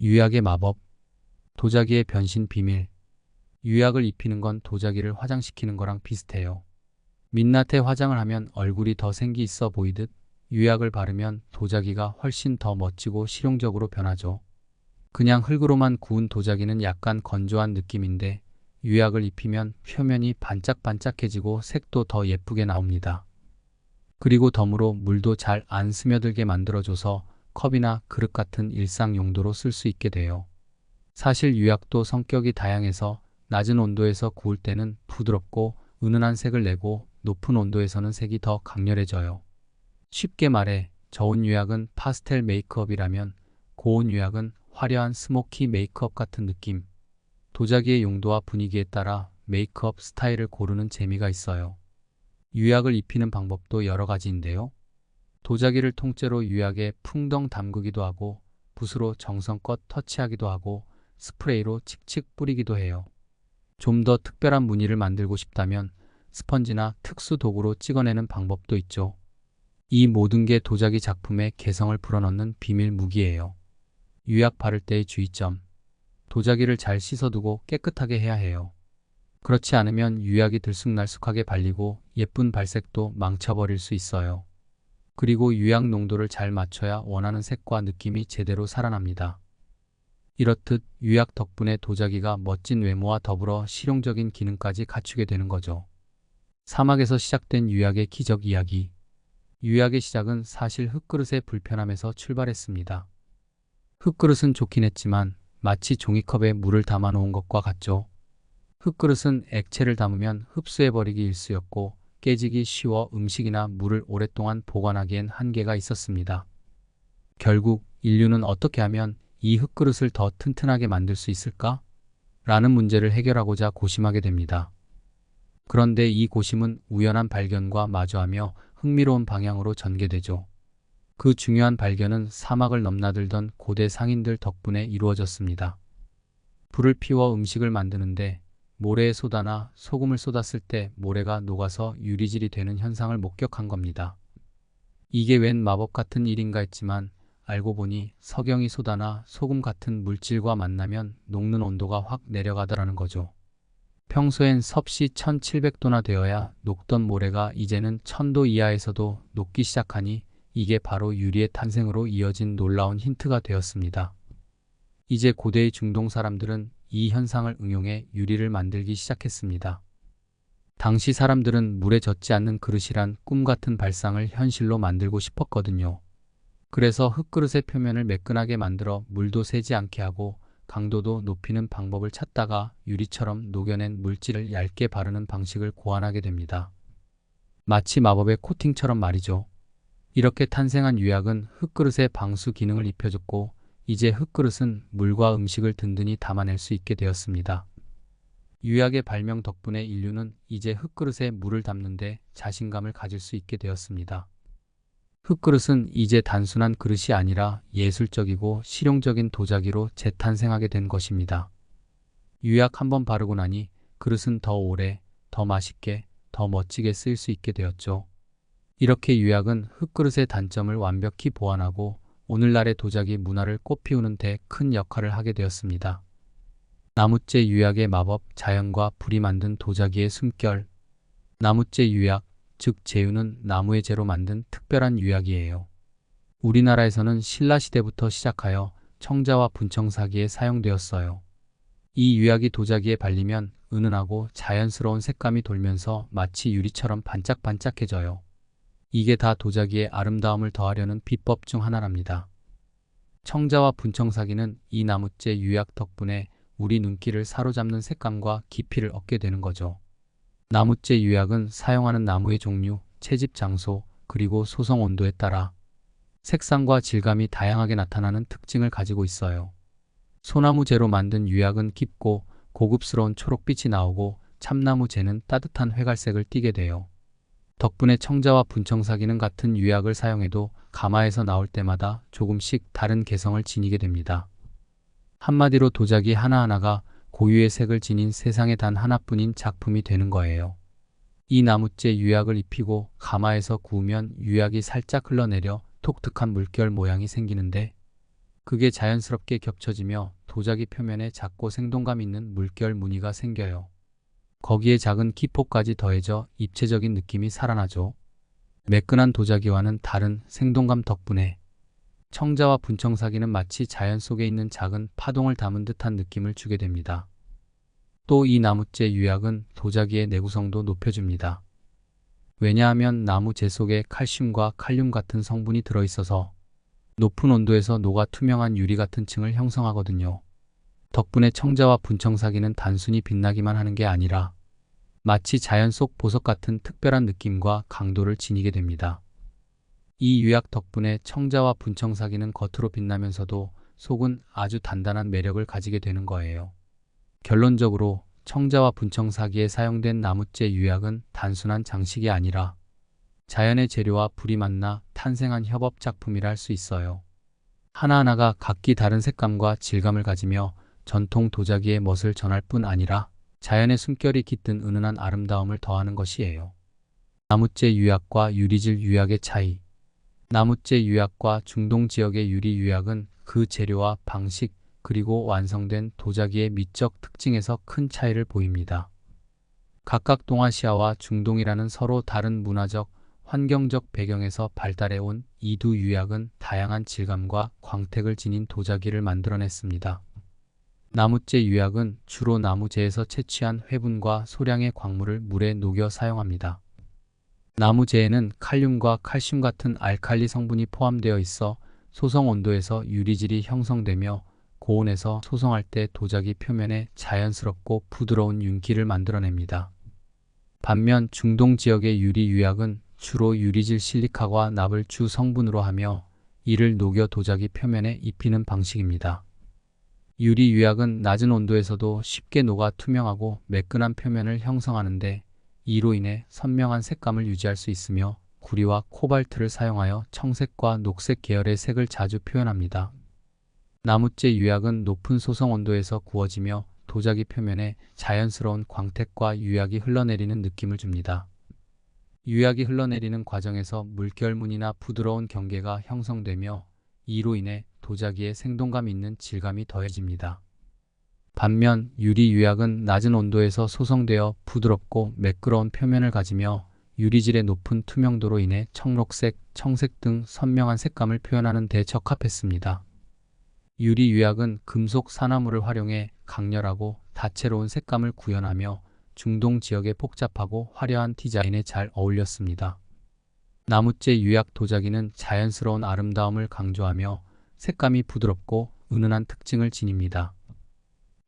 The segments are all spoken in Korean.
유약의 마법, 도자기의 변신 비밀. 유약을 입히는 건 도자기를 화장시키는 거랑 비슷해요. 민낯에 화장을 하면 얼굴이 더 생기 있어 보이듯 유약을 바르면 도자기가 훨씬 더 멋지고 실용적으로 변하죠. 그냥 흙으로만 구운 도자기는 약간 건조한 느낌인데 유약을 입히면 표면이 반짝반짝해지고 색도 더 예쁘게 나옵니다. 그리고 덤으로 물도 잘 안 스며들게 만들어줘서 컵이나 그릇 같은 일상 용도로 쓸 수 있게 돼요. 사실 유약도 성격이 다양해서 낮은 온도에서 구울 때는 부드럽고 은은한 색을 내고 높은 온도에서는 색이 더 강렬해져요. 쉽게 말해 저온 유약은 파스텔 메이크업이라면 고온 유약은 화려한 스모키 메이크업 같은 느낌. 도자기의 용도와 분위기에 따라 메이크업 스타일을 고르는 재미가 있어요. 유약을 입히는 방법도 여러 가지인데요. 도자기를 통째로 유약에 풍덩 담그기도 하고 붓으로 정성껏 터치하기도 하고 스프레이로 칙칙 뿌리기도 해요. 좀 더 특별한 무늬를 만들고 싶다면 스펀지나 특수 도구로 찍어내는 방법도 있죠. 이 모든 게 도자기 작품에 개성을 불어넣는 비밀 무기예요. 유약 바를 때의 주의점. 도자기를 잘 씻어두고 깨끗하게 해야 해요. 그렇지 않으면 유약이 들쑥날쑥하게 발리고 예쁜 발색도 망쳐버릴 수 있어요. 그리고 유약 농도를 잘 맞춰야 원하는 색과 느낌이 제대로 살아납니다. 이렇듯 유약 덕분에 도자기가 멋진 외모와 더불어 실용적인 기능까지 갖추게 되는 거죠. 사막에서 시작된 유약의 기적 이야기. 유약의 시작은 사실 흙그릇의 불편함에서 출발했습니다. 흙그릇은 좋긴 했지만 마치 종이컵에 물을 담아 놓은 것과 같죠. 흙그릇은 액체를 담으면 흡수해버리기 일쑤였고 깨지기 쉬워 음식이나 물을 오랫동안 보관하기엔 한계가 있었습니다. 결국 인류는 어떻게 하면 이 흙그릇을 더 튼튼하게 만들 수 있을까? 라는 문제를 해결하고자 고심하게 됩니다. 그런데 이 고심은 우연한 발견과 마주하며 흥미로운 방향으로 전개되죠. 그 중요한 발견은 사막을 넘나들던 고대 상인들 덕분에 이루어졌습니다. 불을 피워 음식을 만드는데 모래에 소다나 소금을 쏟았을 때 모래가 녹아서 유리질이 되는 현상을 목격한 겁니다. 이게 웬 마법 같은 일인가 했지만 알고 보니 석영이 소다나 소금 같은 물질과 만나면 녹는 온도가 확 내려가더라는 거죠. 평소엔 섭씨 1700도나 되어야 녹던 모래가 이제는 1000도 이하에서도 녹기 시작하니 이게 바로 유리의 탄생으로 이어진 놀라운 힌트가 되었습니다. 이제 고대의 중동 사람들은 이 현상을 응용해 유리를 만들기 시작했습니다. 당시 사람들은 물에 젖지 않는 그릇이란 꿈 같은 발상을 현실로 만들고 싶었거든요. 그래서 흙그릇의 표면을 매끈하게 만들어 물도 새지 않게 하고 강도도 높이는 방법을 찾다가 유리처럼 녹여낸 물질을 얇게 바르는 방식을 고안하게 됩니다. 마치 마법의 코팅처럼 말이죠. 이렇게 탄생한 유약은 흙그릇에 방수 기능을 입혀줬고 이제 흙그릇은 물과 음식을 든든히 담아낼 수 있게 되었습니다. 유약의 발명 덕분에 인류는 이제 흙그릇에 물을 담는데 자신감을 가질 수 있게 되었습니다. 흙그릇은 이제 단순한 그릇이 아니라 예술적이고 실용적인 도자기로 재탄생하게 된 것입니다. 유약 한번 바르고 나니 그릇은 더 오래, 더 맛있게, 더 멋지게 쓰일 수 있게 되었죠. 이렇게 유약은 흙그릇의 단점을 완벽히 보완하고 오늘날의 도자기 문화를 꽃피우는 데 큰 역할을 하게 되었습니다. 나무재 유약의 마법, 자연과 불이 만든 도자기의 숨결. 나무재 유약, 즉 제유는 나무의 재로 만든 특별한 유약이에요. 우리나라에서는 신라시대부터 시작하여 청자와 분청사기에 사용되었어요. 이 유약이 도자기에 발리면 은은하고 자연스러운 색감이 돌면서 마치 유리처럼 반짝반짝해져요. 이게 다 도자기의 아름다움을 더하려는 비법 중 하나랍니다. 청자와 분청사기는 이 나무재 유약 덕분에 우리 눈길을 사로잡는 색감과 깊이를 얻게 되는 거죠. 나무재 유약은 사용하는 나무의 종류, 채집 장소, 그리고 소성 온도에 따라 색상과 질감이 다양하게 나타나는 특징을 가지고 있어요. 소나무재로 만든 유약은 깊고 고급스러운 초록빛이 나오고 참나무재는 따뜻한 회갈색을 띠게 돼요. 덕분에 청자와 분청사기는 같은 유약을 사용해도 가마에서 나올 때마다 조금씩 다른 개성을 지니게 됩니다. 한마디로 도자기 하나하나가 고유의 색을 지닌 세상에 단 하나뿐인 작품이 되는 거예요. 이 나무재 유약을 입히고 가마에서 구우면 유약이 살짝 흘러내려 독특한 물결 모양이 생기는데 그게 자연스럽게 겹쳐지며 도자기 표면에 작고 생동감 있는 물결 무늬가 생겨요. 거기에 작은 기포까지 더해져 입체적인 느낌이 살아나죠. 매끈한 도자기와는 다른 생동감 덕분에 청자와 분청사기는 마치 자연 속에 있는 작은 파동을 담은 듯한 느낌을 주게 됩니다. 또 이 나무재 유약은 도자기의 내구성도 높여줍니다. 왜냐하면 나무재 속에 칼슘과 칼륨 같은 성분이 들어있어서 높은 온도에서 녹아 투명한 유리 같은 층을 형성하거든요. 덕분에 청자와 분청사기는 단순히 빛나기만 하는 게 아니라 마치 자연 속 보석 같은 특별한 느낌과 강도를 지니게 됩니다. 이 유약 덕분에 청자와 분청사기는 겉으로 빛나면서도 속은 아주 단단한 매력을 가지게 되는 거예요. 결론적으로 청자와 분청사기에 사용된 나무재 유약은 단순한 장식이 아니라 자연의 재료와 불이 만나 탄생한 협업 작품이라 할 수 있어요. 하나하나가 각기 다른 색감과 질감을 가지며 전통 도자기의 멋을 전할 뿐 아니라 자연의 숨결이 깃든 은은한 아름다움을 더하는 것이에요. 나무재 유약과 유리질 유약의 차이. 나무재 유약과 중동 지역의 유리 유약은 그 재료와 방식 그리고 완성된 도자기의 미적 특징에서 큰 차이를 보입니다. 각각 동아시아와 중동이라는 서로 다른 문화적, 환경적 배경에서 발달해온 이 두 유약은 다양한 질감과 광택을 지닌 도자기를 만들어냈습니다. 나무재 유약은 주로 나무재에서 채취한 화분과 소량의 광물을 물에 녹여 사용합니다. 나무재에는 칼륨과 칼슘 같은 알칼리 성분이 포함되어 있어 소성 온도에서 유리질이 형성되며 고온에서 소성할 때 도자기 표면에 자연스럽고 부드러운 윤기를 만들어냅니다. 반면 중동 지역의 유리 유약은 주로 유리질 실리카와 납을 주 성분으로 하며 이를 녹여 도자기 표면에 입히는 방식입니다. 유리 유약은 낮은 온도에서도 쉽게 녹아 투명하고 매끈한 표면을 형성하는데 이로 인해 선명한 색감을 유지할 수 있으며 구리와 코발트를 사용하여 청색과 녹색 계열의 색을 자주 표현합니다. 나무재 유약은 높은 소성 온도에서 구워지며 도자기 표면에 자연스러운 광택과 유약이 흘러내리는 느낌을 줍니다. 유약이 흘러내리는 과정에서 물결무늬나 부드러운 경계가 형성되며 이로 인해 도자기에 생동감 있는 질감이 더해집니다. 반면 유리 유약은 낮은 온도에서 소성되어 부드럽고 매끄러운 표면을 가지며 유리질의 높은 투명도로 인해 청록색, 청색 등 선명한 색감을 표현하는 데 적합했습니다. 유리 유약은 금속 산화물을 활용해 강렬하고 다채로운 색감을 구현하며 중동 지역의 복잡하고 화려한 디자인에 잘 어울렸습니다. 나무재 유약 도자기는 자연스러운 아름다움을 강조하며 색감이 부드럽고 은은한 특징을 지닙니다.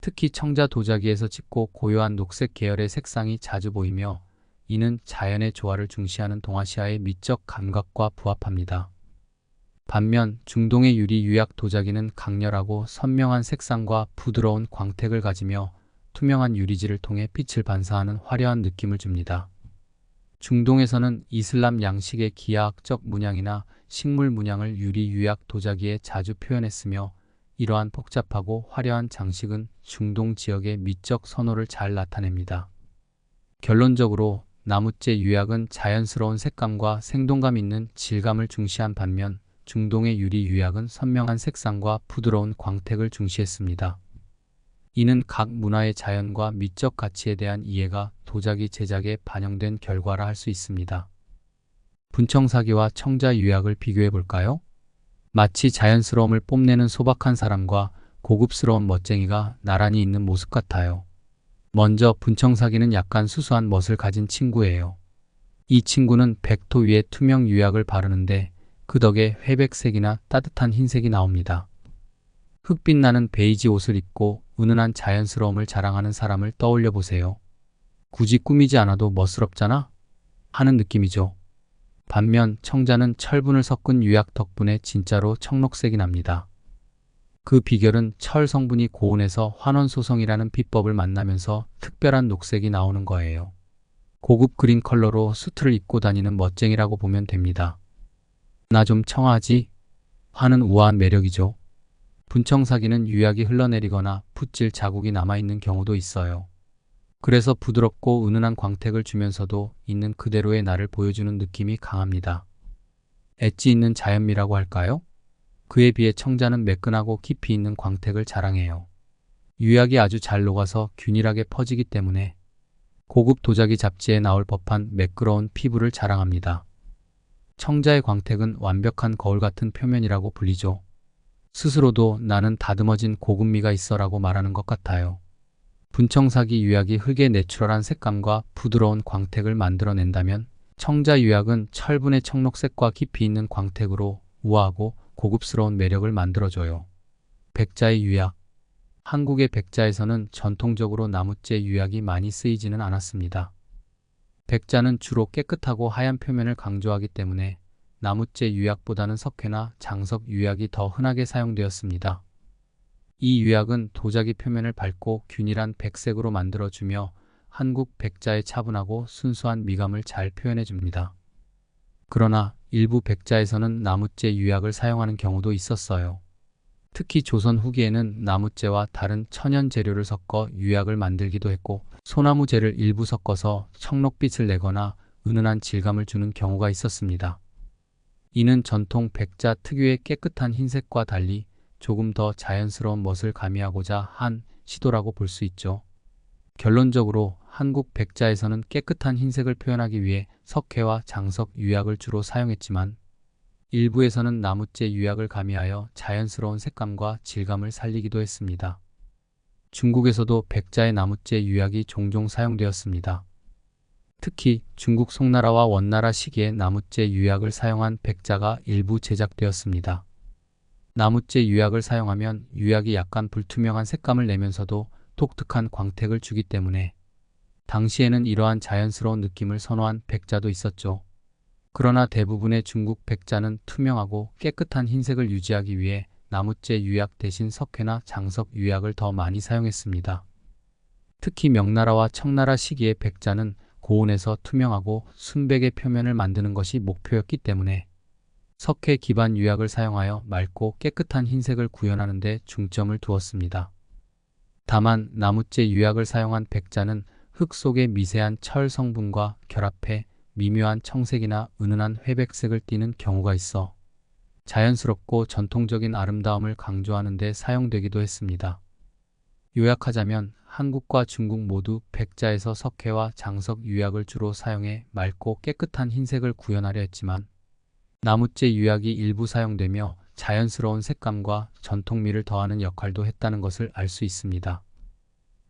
특히 청자 도자기에서 짙고 고요한 녹색 계열의 색상이 자주 보이며 이는 자연의 조화를 중시하는 동아시아의 미적 감각과 부합합니다. 반면 중동의 유리 유약 도자기는 강렬하고 선명한 색상과 부드러운 광택을 가지며 투명한 유리질을 통해 빛을 반사하는 화려한 느낌을 줍니다. 중동에서는 이슬람 양식의 기하학적 문양이나 식물 문양을 유리 유약 도자기에 자주 표현했으며 이러한 복잡하고 화려한 장식은 중동 지역의 미적 선호를 잘 나타냅니다. 결론적으로 나무재 유약은 자연스러운 색감과 생동감 있는 질감을 중시한 반면 중동의 유리 유약은 선명한 색상과 부드러운 광택을 중시했습니다. 이는 각 문화의 자연과 미적 가치에 대한 이해가 도자기 제작에 반영된 결과라 할 수 있습니다. 분청사기와 청자 유약을 비교해 볼까요? 마치 자연스러움을 뽐내는 소박한 사람과 고급스러운 멋쟁이가 나란히 있는 모습 같아요. 먼저 분청사기는 약간 수수한 멋을 가진 친구예요. 이 친구는 백토 위에 투명 유약을 바르는데 그 덕에 회백색이나 따뜻한 흰색이 나옵니다. 흑빛 나는 베이지 옷을 입고 은은한 자연스러움을 자랑하는 사람을 떠올려 보세요. 굳이 꾸미지 않아도 멋스럽잖아? 하는 느낌이죠. 반면 청자는 철분을 섞은 유약 덕분에 진짜로 청록색이 납니다. 그 비결은 철 성분이 고온에서 환원 소성이라는 비법을 만나면서 특별한 녹색이 나오는 거예요. 고급 그린 컬러로 수트를 입고 다니는 멋쟁이라고 보면 됩니다. 나 좀 청하지? 하는 우아한 매력이죠. 분청사기는 유약이 흘러내리거나 붓질 자국이 남아있는 경우도 있어요. 그래서 부드럽고 은은한 광택을 주면서도 있는 그대로의 나를 보여주는 느낌이 강합니다. 엣지 있는 자연미라고 할까요? 그에 비해 청자는 매끈하고 깊이 있는 광택을 자랑해요. 유약이 아주 잘 녹아서 균일하게 퍼지기 때문에 고급 도자기 잡지에 나올 법한 매끄러운 피부를 자랑합니다. 청자의 광택은 완벽한 거울 같은 표면이라고 불리죠. 스스로도 나는 다듬어진 고급미가 있어라고 말하는 것 같아요. 분청사기 유약이 흙의 내추럴한 색감과 부드러운 광택을 만들어낸다면 청자 유약은 철분의 청록색과 깊이 있는 광택으로 우아하고 고급스러운 매력을 만들어줘요. 백자의 유약. 한국의 백자에서는 전통적으로 나무재 유약이 많이 쓰이지는 않았습니다. 백자는 주로 깨끗하고 하얀 표면을 강조하기 때문에 나무재 유약보다는 석회나 장석 유약이 더 흔하게 사용되었습니다. 이 유약은 도자기 표면을 밝고 균일한 백색으로 만들어주며 한국 백자의 차분하고 순수한 미감을 잘 표현해줍니다. 그러나 일부 백자에서는 나무재 유약을 사용하는 경우도 있었어요. 특히 조선 후기에는 나무재와 다른 천연 재료를 섞어 유약을 만들기도 했고 소나무재를 일부 섞어서 청록빛을 내거나 은은한 질감을 주는 경우가 있었습니다. 이는 전통 백자 특유의 깨끗한 흰색과 달리 조금 더 자연스러운 멋을 가미하고자 한 시도라고 볼 수 있죠. 결론적으로 한국 백자에서는 깨끗한 흰색을 표현하기 위해 석회와 장석 유약을 주로 사용했지만 일부에서는 나무재 유약을 가미하여 자연스러운 색감과 질감을 살리기도 했습니다. 중국에서도 백자의 나무재 유약이 종종 사용되었습니다. 특히 중국 송나라와 원나라 시기에 나무재 유약을 사용한 백자가 일부 제작되었습니다. 나무재 유약을 사용하면 유약이 약간 불투명한 색감을 내면서도 독특한 광택을 주기 때문에 당시에는 이러한 자연스러운 느낌을 선호한 백자도 있었죠. 그러나 대부분의 중국 백자는 투명하고 깨끗한 흰색을 유지하기 위해 나무재 유약 대신 석회나 장석 유약을 더 많이 사용했습니다. 특히 명나라와 청나라 시기의 백자는 고온에서 투명하고 순백의 표면을 만드는 것이 목표였기 때문에 석회 기반 유약을 사용하여 맑고 깨끗한 흰색을 구현하는 데 중점을 두었습니다. 다만 나무재 유약을 사용한 백자는 흙 속의 미세한 철 성분과 결합해 미묘한 청색이나 은은한 회백색을 띠는 경우가 있어 자연스럽고 전통적인 아름다움을 강조하는 데 사용되기도 했습니다. 요약하자면 한국과 중국 모두 백자에서 석회와 장석 유약을 주로 사용해 맑고 깨끗한 흰색을 구현하려 했지만 나무재 유약이 일부 사용되며 자연스러운 색감과 전통미를 더하는 역할도 했다는 것을 알 수 있습니다.